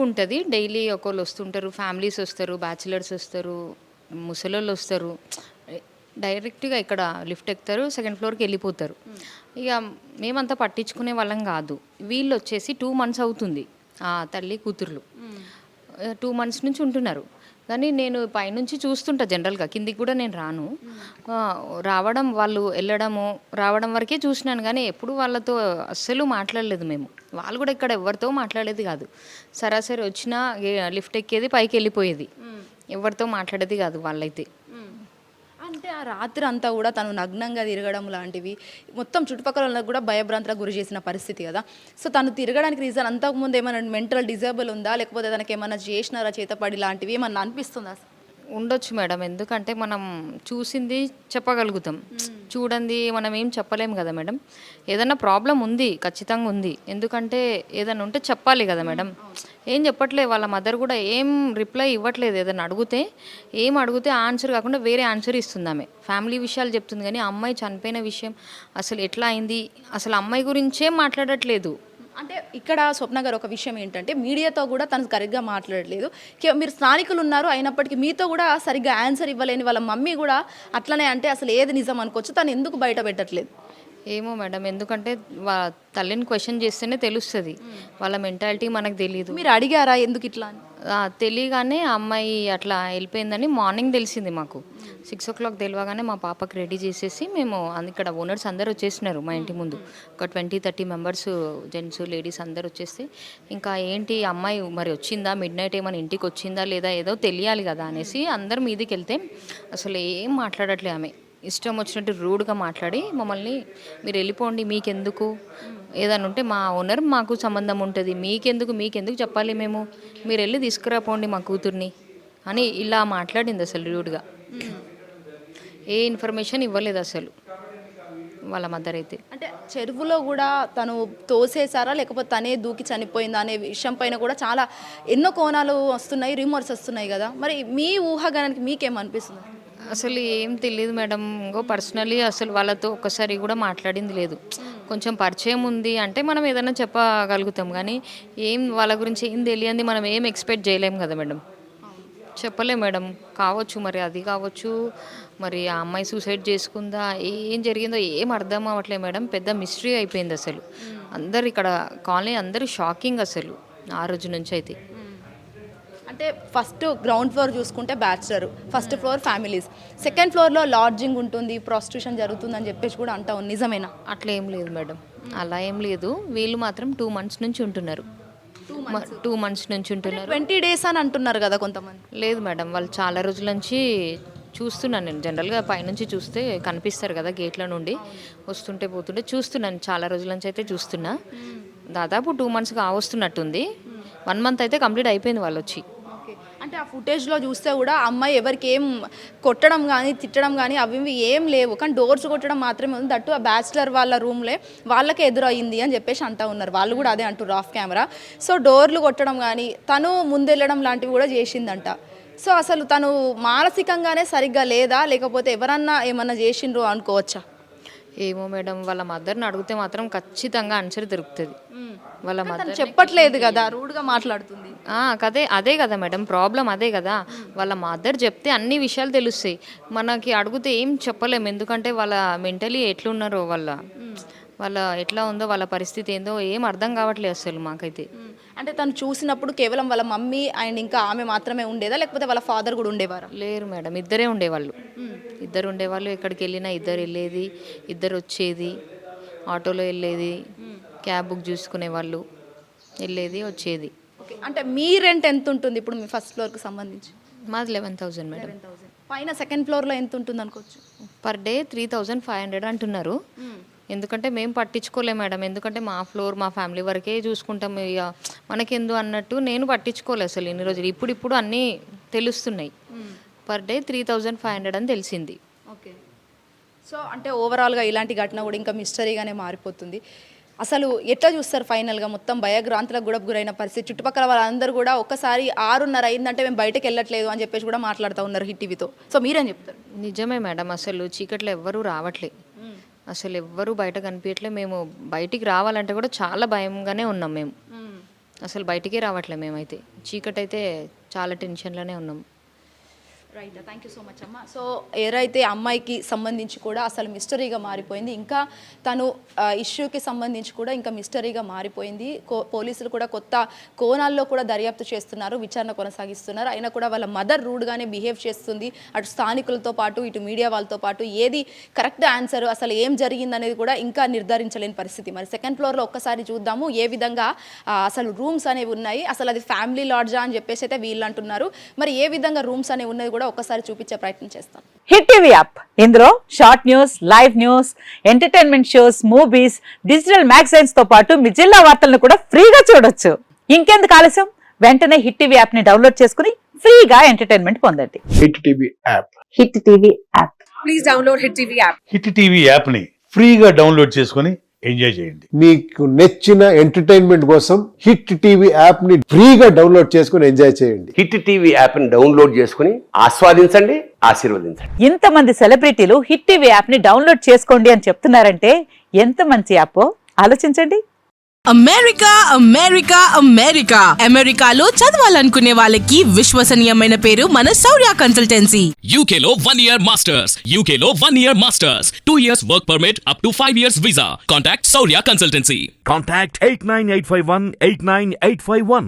ఉంటది. డైలీ ఒకళ్ళు వస్తుంటారు. ఫ్యామిలీస్ వస్తారు, బ్యాచిలర్స్ వస్తారు, ముసలోళ్ళు వస్తారు. డైరెక్ట్‌గా ఇక్కడ లిఫ్ట్ ఎక్కుతారు. సెకండ్ ఫ్లోర్‌కి ఎళ్ళిపోతారు. ఇగ మేమంతా పట్టించుకునే వాళ్ళం గాదు. వీళ్ళొచ్చేసి 2 మంత్స్ అవుతుంది. తల్లి, కూతుర్లు. 2 మంత్స్ నుంచి ఉంటున్నారు. కానీ నేను పైనుంచి చూస్తుంటా జనరల్‌గా. కిందికి గూడా నేను రాను. రావడం వాళ్ళు ఎళ్ళడము, రావడం వరకే చూసినాను గానీ, ఎప్పుడు వాళ్ళతో అస్సలు మాట్లాడలేదు మేము. వాళ్ళు గూడా ఇక్కడ ఎవ్వరితో మాట్లాడేది గాదు. సరాసరి వచ్చినా లిఫ్ట్ ఎక్కేది, పైకెళ్ళిపోయేది. ఎవరితో మాట్లాడేది గాదు వాళ్ళైతే. అంటే ఆ రాత్రి అంతా కూడా తను నగ్నంగా తిరగడం లాంటివి మొత్తం చుట్టుపక్కల వాళ్ళకి కూడా భయభ్రాంతులకు గురి చేసిన పరిస్థితి కదా. సో తను తిరగడానికి రీజన్ అంతకుముందు ఏమైనా మెంటల్ డిజేబుల్ ఉందా, లేకపోతే తనకి ఏమైనా చేసినారా చేతపడి లాంటివి ఏమన్నా అనిపిస్తుందా? ఉండొచ్చు మేడం. ఎందుకంటే మనం చూసింది చెప్పగలుగుతాం. చూడంది మనం ఏం చెప్పలేము గదా మేడం. ఏదన్నా ప్రాబ్లమ్ ఉంది, ఖచ్చితంగా ఉంది. ఎందుకంటే ఏదన్నా ఉంటే చెప్పాలి గదా మేడం. ఏం చెప్పట్లే. వాళ్ళ మదర్ గూడా ఏం రిప్లై ఇవ్వట్లేదు. ఏదన్నా అడిగితే, ఏం అడిగితే ఆన్సర్ కాకుండా వేరే ఆన్సర్ ఇస్తుందామె. ఫ్యామిలీ విషయాలు చెప్తుంది గానీ, ఆ అమ్మాయి చనిపోయిన విషయం అసలు ఎట్లా అయింది, అసలు అమ్మాయి గురించే మాట్లాడట్లేదు. అంటే ఇక్కడ స్వప్న గారు ఒక విషయం ఏంటంటే మీడియాతో కూడా తను సరిగ్గా మాట్లాడలేదు. మీరు స్థానికులు ఉన్నారు అయినప్పటికీ మీతో కూడా సరిగ్గా ఆన్సర్ ఇవ్వలేని వాళ్ళ మమ్మీ కూడా అట్లనే అంటే అసలు ఏది నిజం అనుకోవచ్చు, తను ఎందుకు బయట పెట్టట్లేదు? ఏమో మేడం. ఎందుకంటే తల్లిని క్వశ్చన్ చేస్తేనే తెలుస్తది. వాళ్ళ మెంటాలిటీ మనకు తెలీదు. మీరు అడిగారా ఎందుకు ఇట్లా అని? తెలియగానే ఆ అమ్మాయి అట్లా వెళ్ళిపోయిందని మార్నింగ్ తెలిసింది మాకు. 6 తెలియగానే మా పాపకి రెడీ చేసేసి మేము ఇక్కడ ఓనర్స్ అందరూ వచ్చేసినారు మా ఇంటి ముందు. ఒక 20-30 మెంబర్స్, జెంట్స్, లేడీస్ అందరు వచ్చేసి ఇంకా ఏంటి అమ్మాయి మరి వచ్చిందా, మిడ్ నైట్ ఏమైనా ఇంటికి వచ్చిందా లేదా ఏదో తెలియాలి కదా అనేసి అందరు మీదికి వెళ్తే అసలు ఏం మాట్లాడట్లే ఆమె. ఇష్టం వచ్చినట్టు రూడ్గా మాట్లాడి మమ్మల్ని మీరు వెళ్ళిపోండి, మీకెందుకు, ఏదైనా ఉంటే మా ఓనర్ మాకు సంబంధం ఉంటుంది, మీకెందుకు చెప్పాలి మేము, మీరు వెళ్ళి తీసుకురాపోండి మా కూతుర్ని అని ఇలా మాట్లాడింది అసలు రూడ్గా. ఏ ఇన్ఫర్మేషన్ ఇవ్వలేదు అసలు వాళ్ళ మదర్ అయితే. అంటే చెరువులో కూడా తను తోసేసారా లేకపోతే తనే దూకి చనిపోయిందా అనే విషయం పైన కూడా చాలా ఎన్నో కోణాలు వస్తున్నాయి, రిమోర్స్ వస్తున్నాయి కదా. మరి మీ ఊహాగానానికి మీకేమనిపిస్తుంది? అసలు ఏం తెలియదు మేడం. ఇంకో పర్సనలీ అసలు వాళ్ళతో ఒక్కసారి కూడా మాట్లాడింది లేదు. కొంచెం పరిచయం ఉంది అంటే మనం ఏదైనా చెప్పగలుగుతాం కానీ ఏం వాళ్ళ గురించి ఏం తెలియంది మనం ఏం ఎక్స్పెక్ట్ చేయలేం కదా మేడం. చెప్పలేం మేడం. కావచ్చు, మరి అది కావచ్చు, మరి ఆ అమ్మాయి సూసైడ్ చేసుకుందా, ఏం జరిగిందో ఏం అర్థం అవ్వట్లేదు మేడం. పెద్ద మిస్టరీ అయిపోయింది అసలు. అందరు ఇక్కడ కాలనీ అందరూ షాకింగ్ అసలు ఆ రోజు నుంచి అయితే. అంటే ఫస్ట్ గ్రౌండ్ ఫ్లోర్ చూసుకుంటే bachelor, first floor families, second ఫ్లోర్లో లాడ్జింగ్ ఉంటుంది, ప్రాస్టిట్యూషన్ జరుగుతుందని చెప్పేసి కూడా అంటావు, నిజమేనా? అట్లా ఏం లేదు మేడం. అలా ఏం లేదు. వీళ్ళు మాత్రం 2 మంత్స్ నుంచి ఉంటున్నారు. 2 మంత్స్ నుంచి ఉంటున్నారు. 20 days అని అంటున్నారు కదా కొంతమంది. లేదు మేడం, వాళ్ళు చాలా రోజుల నుంచి చూస్తున్నాను నేను. జనరల్గా పైనుంచి చూస్తే కనిపిస్తారు కదా గేట్ల నుండి వస్తుంటే పోతుంటే చూస్తున్నాను. చాలా రోజుల నుంచి అయితే చూస్తున్నా. దాదాపు 2 మంత్స్ కావస్తున్నట్టుంది. 1 మంత్ అయితే కంప్లీట్ అయిపోయింది వాళ్ళు వచ్చి. అంటే ఆ ఫుటేజ్లో చూస్తే కూడా అమ్మాయి ఎవరికి ఏం కొట్టడం కానీ తిట్టడం కానీ అవి ఏం లేవు, కానీ డోర్స్ కొట్టడం మాత్రమే ఉంది. దట్టు ఆ బ్యాచిలర్ వాళ్ళ రూమ్లే వాళ్ళకే ఎదురయ్యింది అని చెప్పేసి అంటూ ఉన్నారు. వాళ్ళు కూడా అదే అంటారు ఆఫ్ కెమెరా. సో డోర్లు కొట్టడం కానీ తను ముందెళ్ళడం లాంటివి కూడా చేసిందంట. సో అసలు తను మానసికంగానే సరిగ్గా లేదా లేకపోతే ఎవరన్నా ఏమన్నా చేసిండ్రు అనుకోవచ్చా? ఏమో మేడం, వాళ్ళ మదర్ని అడిగితే మాత్రం ఖచ్చితంగా ఆన్సర్ దొరుకుతుంది. వాళ్ళ మదర్ చెప్పట్లేదు కదా, రూడ్గా మాట్లాడుతుంది. అదే కదా మేడం, ప్రాబ్లం అదే కదా. వాళ్ళ మదర్ చెప్తే అన్ని విషయాలు తెలుస్తాయి. మనకి అడిగితే ఏం చెప్పలేము. ఎందుకంటే వాళ్ళ మెంటలీ ఎట్లున్నారో, వాళ్ళ ఎట్లా ఉందో, వాళ్ళ పరిస్థితి ఏందో ఏం అర్థం కావట్లేదు అసలు మాకైతే. అంటే తను చూసినప్పుడు కేవలం వాళ్ళ మమ్మీ అండ్ ఇంకా ఆమె మాత్రమే ఉండేదా లేకపోతే వాళ్ళ ఫాదర్ కూడా ఉండేవారా? లేరు మేడం, ఇద్దరే ఉండేవాళ్ళు. ఇద్దరు ఉండేవాళ్ళు. ఎక్కడికి వెళ్ళినా ఇద్దరు వెళ్ళేది, ఇద్దరు వచ్చేది. ఆటోలో వెళ్ళేది, క్యాబ్ బుక్ చూసుకునేవాళ్ళు, వెళ్ళేది వచ్చేది. అంటే మీ రెంట్ ఎంత ఉంటుంది ఇప్పుడు మీ ఫస్ట్ ఫ్లోర్కి సంబంధించి? మాది 11,000 మేడం. పైన సెకండ్ ఫ్లోర్లో ఎంత ఉంటుంది అనుకోవచ్చు? పర్ డే 3,500 అంటున్నారు. ఎందుకంటే మేము పట్టించుకోలేం మేడం. ఎందుకంటే మా ఫ్లోర్ మా ఫ్యామిలీ వరకే చూసుకుంటాం. ఇక మనకెందు అన్నట్టు నేను పట్టించుకోలేదు అసలు ఇన్ని రోజులు. ఇప్పుడు అన్నీ తెలుస్తున్నాయి. పర్ డే 3,500 అని తెలిసింది. ఓకే. సో అంటే ఓవరాల్గా ఇలాంటి ఘటన కూడా ఇంకా మిస్టరీగానే మారిపోతుంది. అసలు ఎట్లా చూస్తారు ఫైనల్గా? మొత్తం భయగ్రాంతులకు కూడా గురైన పరిస్థితి. చుట్టుపక్కల వాళ్ళందరూ కూడా ఒక్కసారి 6:30 అయిందంటే మేము బయటకు వెళ్ళట్లేదు అని చెప్పేసి కూడా మాట్లాడుతూ ఉన్నారు హిట్ టీవీతో. సో మీరేం చెప్తారు? నిజమే మేడం, అసలు చీకట్లో ఎవ్వరూ రావట్లే, అసలు ఎవ్వరూ బయట కనిపించట్లే. మేము బయటికి రావాలంటే కూడా చాలా భయంగానే ఉన్నాం మేము. అసలు బయటికే రావట్లే మేమైతే. చీకటైతే చాలా టెన్షన్లోనే ఉన్నాం. Right, thank you so much అమ్మ. సో ఏదైతే అమ్మాయికి సంబంధించి కూడా అసలు మిస్టరీగా మారిపోయింది, ఇంకా తను ఇష్యూకి సంబంధించి కూడా ఇంకా మిస్టరీగా మారిపోయింది. పోలీసులు కూడా కొత్త కోణాల్లో కూడా దర్యాప్తు చేస్తున్నారు, విచారణ కొనసాగిస్తున్నారు. అయినా కూడా వాళ్ళ మదర్ రూడ్గానే బిహేవ్ చేస్తుంది. అటు స్థానికులతో పాటు ఇటు మీడియా వాళ్ళతో పాటు ఏది కరెక్ట్ ఆన్సర్, అసలు ఏం జరిగిందనేది కూడా ఇంకా నిర్ధారించలేని పరిస్థితి. మరి సెకండ్ ఫ్లోర్లో ఒక్కసారి చూద్దాము ఏ విధంగా అసలు రూమ్స్ అనేవి ఉన్నాయి, అసలు అది ఫ్యామిలీ లాడ్జా అని చెప్పేసి అయితే వీళ్ళు అంటున్నారు. మరి ఏ విధంగా రూమ్స్ అనేవి ఉన్నది ఒకసారి చూపించే ప్రయత్నం చేస్తాం. హిట్ టీవీ యాప్, ఇందులో short news, live news, entertainment shows, movies, digital magazines తో పాటు మీ జిల్లా వార్తలను కూడా ఫ్రీగా చూడొచ్చు. ఇంకెందుకు ఆలస్యం, వెంటనే హిట్ టీవీ యాప్ ని డౌన్లోడ్ చేసుకుని ఫ్రీగా ఎంటర్టైన్మెంట్ పొందండి. Hit TV app, hit TV app, please download hit TV app. Hit TV యాప్ని ఫ్రీగా డౌన్లోడ్ చేసుకొని ఎంజాయ్ చేయండి. మీకు నచ్చిన ఎంటర్టైన్మెంట్ కోసం హిట్ టీవీ యాప్ ని ఫ్రీగా డౌన్లోడ్ చేసుకుని ఎంజాయ్ చేయండి. హిట్ టీవీ యాప్ని డౌన్లోడ్ చేసుకుని ఆస్వాదించండి, ఆశీర్వదించండి. ఇంతమంది సెలబ్రిటీలు హిట్ టీవీ యాప్ ని డౌన్లోడ్ చేసుకోండి అని చెప్తున్నారంటే ఎంత మంచి యాప్ ఆలోచించండి. అమెరికా అమెరికా అమెరికా అమెరికాలో చదవాలనుకునే వాళ్ళకి విశ్వసనీయమైన పేరు మన శౌర్య కన్సల్టెన్సీ. UK లో 1 year masters, UK లో 1 year masters, 2 years work permit up to 5 years visa. Contact Saurya Consultancy. Contact 89851 89851.